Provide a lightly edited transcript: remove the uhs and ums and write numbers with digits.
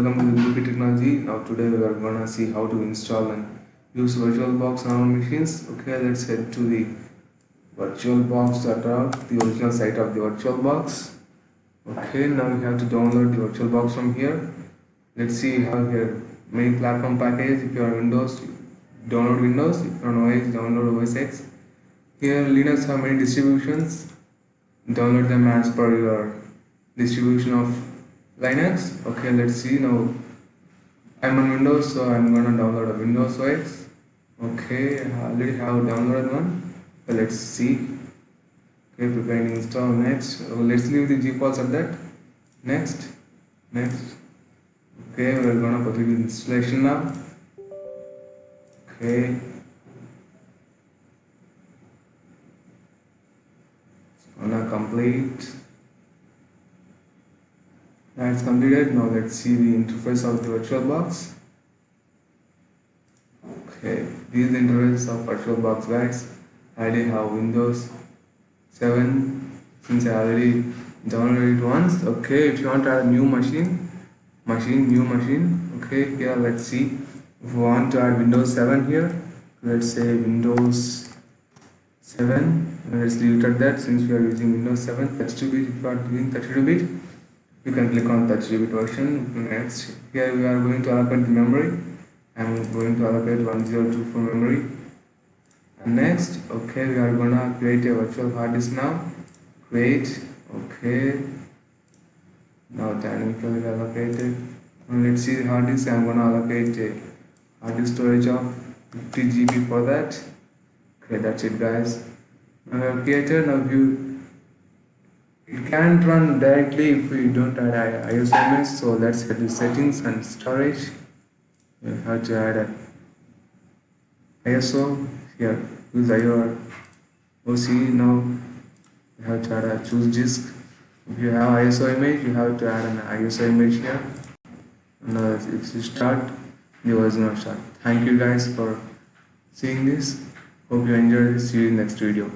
welcome to the UP Technology. Now today we are gonna see how to install and use VirtualBox on our machines. Okay, let's head to the virtualbox.org, the original site of the VirtualBox. Okay, now we have to download the VirtualBox from here. Let's see how here main platform package. If you are Windows, download Windows. If you are on OS, download OS X. Here Linux have many distributions. Download them as per your distribution of Linux. Okay, let's see now. I'm on Windows, so I'm gonna download a Windows OS. Okay, I already have downloaded one. So let's see. Okay, preparing to install. Next, let's leave the defaults at that. Next. Okay, we're gonna proceed with installation now. Okay. It's gonna complete. Now it's completed. Now let's see the interface of the VirtualBox. Okay, this is the interface of VirtualBox, guys. I already have Windows 7 since I already downloaded it once. Okay, if you want to add a new machine. Okay, here let's see. If we want to add Windows 7 here, let's say Windows 7. Let's leave it at that since we are using Windows 7 32-bit. If you are doing 32-bit, you can click on 32-bit version. Next, here we are going to allocate the memory. I'm going to allocate 1024 memory. And next, okay, we are gonna create a virtual hard disk now. Create. Okay. Now dynamically allocated. Now let's see the hard disk. I'm gonna allocate a hard disk storage of 50 GB for that. Okay, that's it, guys. Now we have created. Now it can't run directly if we don't add ISO image. So let's head to settings and storage. We have to add a ISO here. Use your OC. Now you have to add a choose disk. If you have ISO image, you have to add an ISO image here. And if you start, the original start. Thank you guys for seeing this. Hope you enjoyed this. See you in the next video.